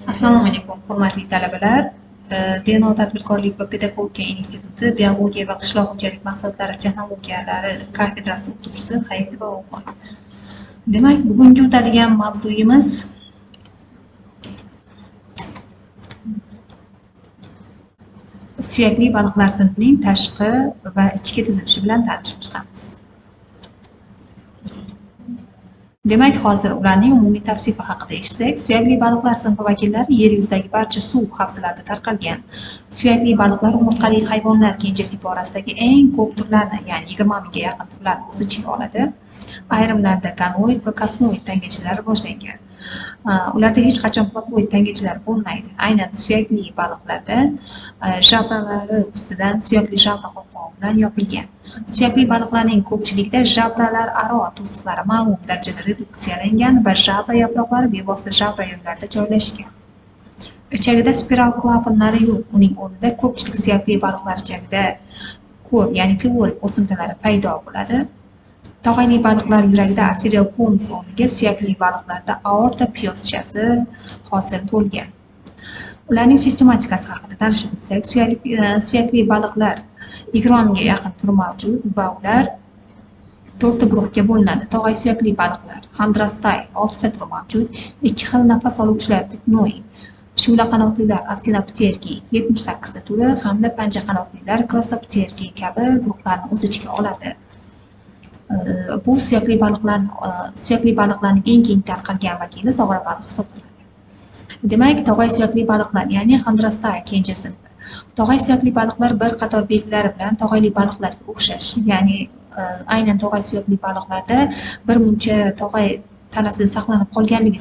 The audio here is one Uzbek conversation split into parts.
Assalomu alaykum, hurmatli talabalar. DNA tadbirkorlik va pedagogika instituti biologiya va qishloq xo'jalik mahsulotlari texnologiyalari kafedrasi o'qituvchisi Hayitova O'g'il. Demak, bugungi o'tadigan mavzuyimiz suyakli baliqlar sinfining tashqi va ichki tuzilishi bilan tanishib chiqamiz. Demak, hozir ularning umumiy tavsifi haqida eshitsak, suyakli baliqlar sinfi vakillari yer yuzidagi barcha suv havzalarida tarqalgan. Suyakli baliqlar umurtqali hayvonlar kenjasi orasidagi eng ko'p turlarni, ya'ni 20 mingga yaqin turlarni o'z ichiga oladi. Ayrimlarda ganoid va kosmoid tangachilari rivojlangan. Ularda hech qachon platvoid tangachalar bo'lmaydi. Aynan suyakli baliqlarda jabralari ustidan suyakli jabra qopqog'i bilan yopilgan. Suyakli baliqlarning ko'pchiligida jabralar aro to'siqlari ma'lum darajada reduksiyalangan va jabra yaproqlari bevosita jabra yo'llarida joylashgan. Ichagida spiral klapanlari yo'q. Uning o'rnida ko'pchilik suyakli baliqlar ichagida ko'r, ya'ni pivorik o'simtalari paydo bo'ladi. Tog'ayli baliqlar yuragida arterial konus o'rniga suyakli baliqlarda aorta piyyoschasi hosil bo'lgan. Ularning sistematikasi haqida tanishib o'tsak, suyakli baliqlar 20 mingga yaqin tur mavjud va ular 4 guruhga bo'linadi. Tog'ay suyakli baliqlar Chondrostay 6 ta turi mavjud. 2 xil nafas oluvchilar Pipnoid, shula qanotlilar Actinoptergi 78 ta turi hamda panja qanotlilar Glossoptergi kabi guruhlarni o'z ichiga oladi. Bu suyakli baliqlarning eng keng tarqalgan vakili zog'ora baliq hisoblanadi. Demak, tog'ay suyakli baliqlar, ya'ni Chondrostay kenja sinfi. Tog'ay suyakli baliqlar bir qator belgilari bilan tog'ayli baliqlarga o'xshash, ya'ni aynan tog'ay suyakli baliqlarda bir muncha tog'ay tanasida saqlanib qolganligi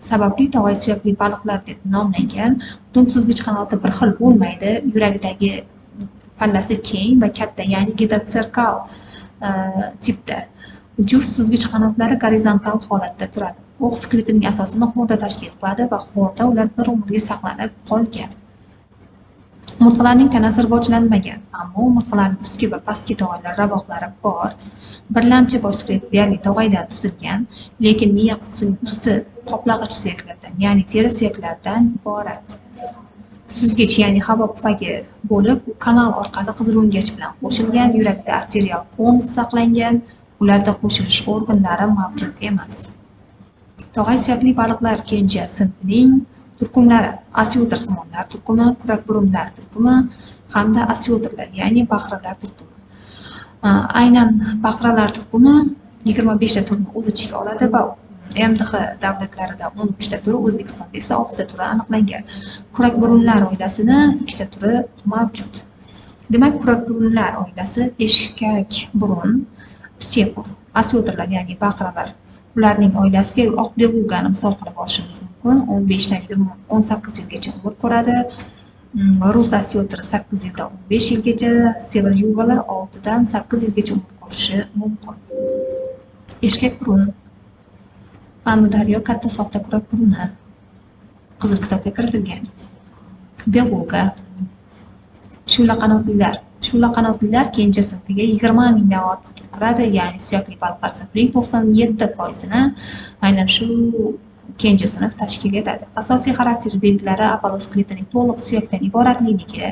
sababli tog'ay suyakli baliqlar deb nomlangan. Dum suzgich qanoti bir xil bo'lmaydi, yuragidagi pallasi keng va katta, ya'ni gidroserkal tipda. Juft suzgich qanotlari gorizontal holatda turadi. O'q skeletining asosini xo'rda tashkil qiladi va xo'rda ular bir umrga saqlanib qolgan. Umurtqalarning tanasi rivojlanmagan, ammo umurtqalarning ustki va pastki tog'aylar ravoqlari bor. Birlamchi bosh skeleti deyarli tog'aydan tuzilgan, lekin miya qutisining usti qoplag'ich suyaklardan, ya'ni teri suyaklaridan iborat. Suzgich, ya'ni havo pufagi bo'lib, kanal orqali qizil o'ngach bilan qo'shilgan, yuragida arterial konus saqlangan, ularda qo'shilish organlari mavjud emas. Tog'ay suyakli baliqlar kenja sinfining turkumlari osyotrsimonlar turkumi, kurakburunlar turkumi hamda osyotrlar, ya'ni baqralar turkumi. Aynan baqralar turkumi 25 ta turni o'z ichiga oladi va MDH davlatlarida 13 ta turi, O'zbekistonda esa 6 ta turi aniqlangan. Kurakburunlar oilasida 2 ta turi mavjud. Demak, kurakburunlar oilasi eshkak burun, psefur, osyotrlar, ya'ni baqralar. Ularning oilasiga oq belugani misol qilib olishimiz mumkin. 15 dan 18 yilgacha umr ko'radi. Rus osyotri 8 yildan 15 yilgacha, sever yuvalar 6 dan 8 yilgacha umr ko'rishi mumkin. Eshkak burun, Amudaryo katta soxta kurak buruni Qizil kitobga kiritilgan. Beluga, shula qanotlilar kenja sinfiga 20 mingdan ortiq tur kiradi, ya'ni suyakli baliqlar sinfining 97%ni aynan shu kenja sinf tashkil etadi. Asosiy xarakter belgilari apoloskeletining to'liq suyakdan iboratligi,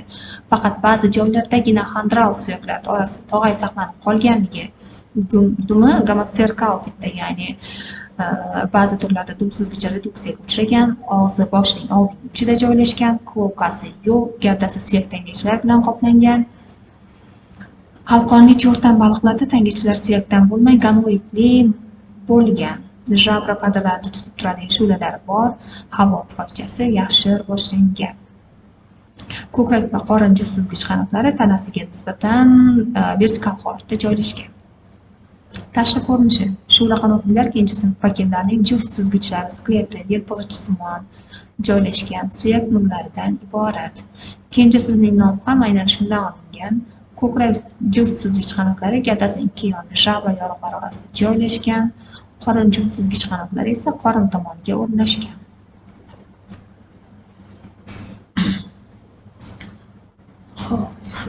faqat ba'zi joylardagina xondral suyaklar orasida tog'ay saqlanib qolganligi, dumi gamoserkal tipda, ya'ni ba'zi turlarda dum suzgichi reduksiyaga uchragan, og'zi boshning oldingi uchida joylashgan, kloakasi yo'q, gavdasi suyak tangachalar bilan qoplangan. Qalqonli cho'rtan baliqlarda tangachalar suyakdan bo'lmay ganoidli bo'lgan. Jabra pardalarida tutib turadigan shulalari bor, havo pufakchasi yaxshi rivojlangan. Ko'krak va qorin juft suzgich qanotlari tanasiga nisbatan vertikal holatda joylashgan. Tashqi ko'rinishi: shula qanotlilar kenja sinf vakillarining juft suzgichlari sklerli yelpig'ichsimon joylashgan suyak nurlaridan iborat. Kenja sinfining nomi ham aynan shundan olingan. Ko'krak juft suzgich qanotlari gavdasining ikki yonida jabra yoriqlari orasida joylashgan. Qorin juft suzgich qanotlari esa qorin tomoniga o'rnashgan.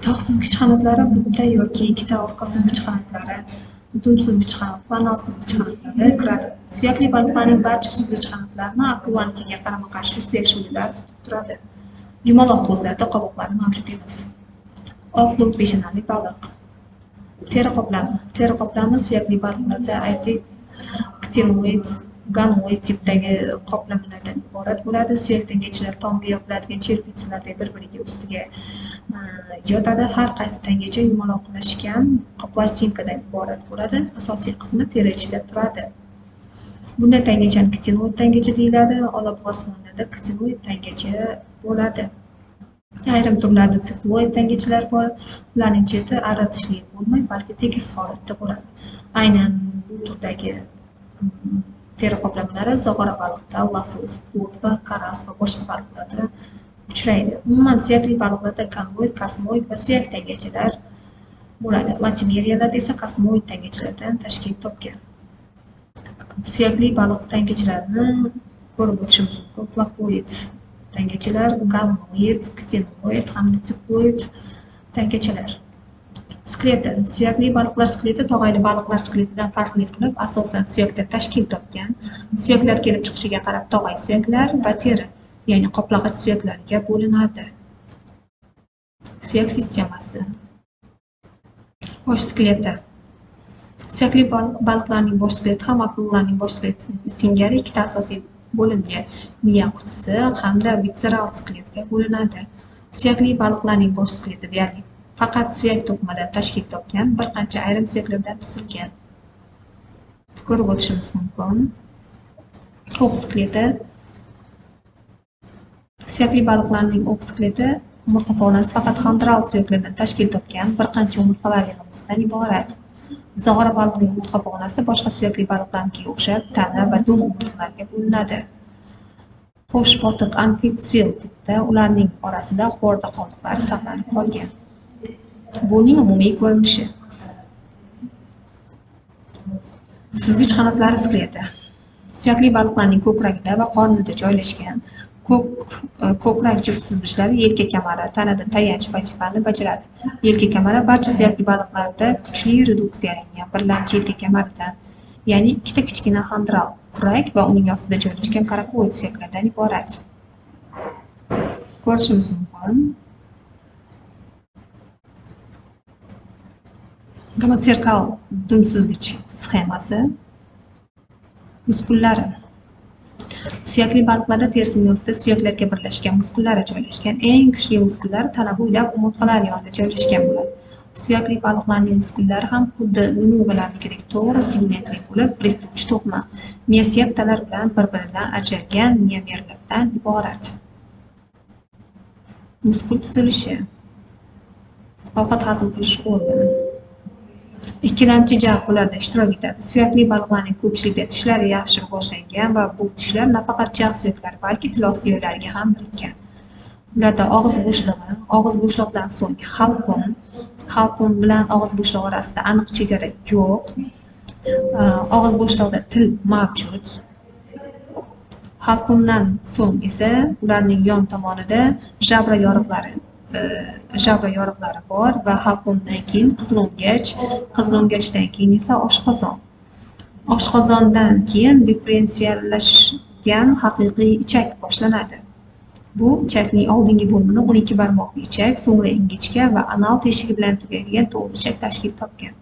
Tog' suzgich qanotlari bitta yoki ikkita orqa suzgich qanotlari Butun suzgich qanot va nol suzgich qanotlari kiradi. Suyakli baliqlarning barcha suzgich qanotlarini akulalarnikiga qarama-qarshi suyak shuvlilar tutib turadi. Yumaloq ko'zlarda qovoqlari mavjud emas. Oq do'q peshonali baliq. Teri qoplami. Teri qoplami suyakli baliqlarda aytik, ktinoid, gonoid tipdagi qoplamalardan iborat bo'ladi. Suyak tangachilar tomga yopiladigan cherpitsalarda bir-biriga ustiga yotadi. Har qaysi tangacha yumaloqlashgan plastinkadan iborat bo'ladi. Asosiy qismi teri ichida turadi. Bunday tangachani ktinoid tangacha deyiladi. Olapug' osmonlarda ktinoid tangacha bo'ladi. Ayrim turlarda sifloid tangachalar bor. Ularning cheti aratishli bo'lmay, balki tekis holatda bo'ladi. Aynan bu turdagi teri qoplamalari zog'ora baliqda, lasos, plut va karas va boshqa baliqlarda uchraydi. Umuman suyakli baliqlarda gonoid, kosmoid va suyak tangachalar bo'ladi. Latimeriyalarda esa kosmoid tangachalardan tashkil topgan. Suyakli baliq tangachalarini ko'rib o'tishimiz mumkin. Plakoid tangachalar, gonoid, ktinoid hamda sifloid tangachalar. Skeleti. Suyakli baliqlar skeleti tog'ayli baliqlar skeletidan farqli qilib, asosan suyakdan tashkil topgan. Suyaklar kelib chiqishiga qarab tog'ay suyaklar va teri, ya'ni qoplag'ich suyaklarga bo'linadi. Suyak sistemasi. Bosh skeleti. Suyakli baliqlarning bosh skeleti ham akulalarning bosh skeleti singari ikkita asosiy bo'limga, miya qutisi hamda vitseral skeletga bo'linadi. Suyakli baliqlarning bosh skeleti deyarli faqat suyak to'qimadan tashkil topgan, bir qancha ayrim suyaklardan tuzilgan. Ko'rib o'tishimiz mumkin. O'q skeleti. Suyakli baliqlarning o'q skeleti umurtqa faunasi faqat xondral suyaklardan tashkil topgan, bir qancha umurtqalar yig'indisidan iborat. Zog'ora baliqning umurtqa faunasi boshqa suyakli baliqlarnikiga o'xshab tana va dum umurtqalarga bo'linadi. Qo'sh botiq amfitsil tipda, ularning orasida xo'rda qoldiqlari saqlanib qolgan. Buning umumiy ko'rinishi. Suzgich qanotlari skeleti. Suyakli baliqlarning ko'kragida va qornida joylashgan ko'krak juft suzgichlari yelka kamari tanada tayanch vazifani bajaradi. Yelka kamari barcha suyakli baliqlarda kuchli reduksiyalangan birlamchi yelka kamaridan, ya'ni ikkita kichkina xondral kurak va uning ostida joylashgan karakoid suyaklardan iborat. Ko'rishimiz mumkin. Gomoserkal dum suzgich sxemasi. Muskullari. Suyakli baliqlarda terisining ostida suyaklarga birlashgan muskullari joylashgan. Eng kuchli muskullar tana bo'ylab umurtqalar yonida joylashgan bo'ladi. Suyakli baliqlarning muskullari ham xuddi lunuvalarnikidek to'g'ri segmentli bo'lib, biriktiruvchi to'qima miya septalar bilan bir-biridan ajralgan miyamerlardan iborat. Muskul tuzilishi. Ovqat hazm qilish organi. Ikkilamchi jag' ularda ishtirok etadi. Suyakli baliqlarning ko'pchilikda tishlari yaxshi rivojlangan va bu tishlar nafaqat jag' suyaklari, balki tilosli yo'llariga ham birikkan. Ularda og'iz bo'shlig'idan so'ng halqum bilan og'iz bo'shlig'i orasida aniq chegara yo'q. Og'iz bo'shlig'ida til mavjud. Halqumdan so'ng esa ularning yon tomonida jabra yoriqlari bor va halqumdan keyin qizg'ongachdan keyin esa oshqozon. Oshqozondan keyin differensiallashgan haqiqiy ichak boshlanadi. Bu ichakning oldingi bo'lmini 12 barmoqli ichak, so'ngra ingichka va anal teshigi bilan tugaydigan to'g'ri ichak tashkil topgan.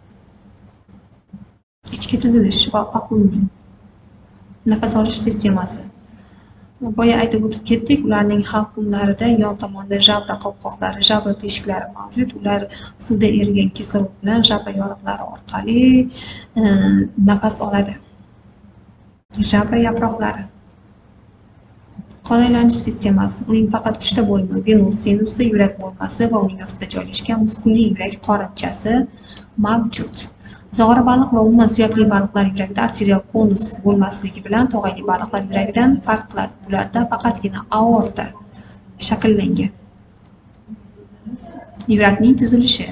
Ichki tuzilish va oqimning nafas olish sistemasi. Boya aytib o'tib ketdik, ularning halqumlarida yon tomonda jabra qopqoqlari, jabra teshiklari mavjud. Ular suvda erigan kislorod bilan jabra yoriqlari orqali nafas oladi. Jabra yaproqlari. Qon aylanish sistemasi. Uning faqat 3 ta bo'limi: venus sinusi, yurak bo'lmasi va uning ostida joylashgan muskulli yurak qorinchasi mavjud. Zog'ora baliq va umuman suyakli baliqlar yuragida arterial konus bo'lmasligi bilan tog'ayli baliqlar yuragidan farq qiladi. Ularda faqatgina aorta shakllangan. Yurakning tuzilishi.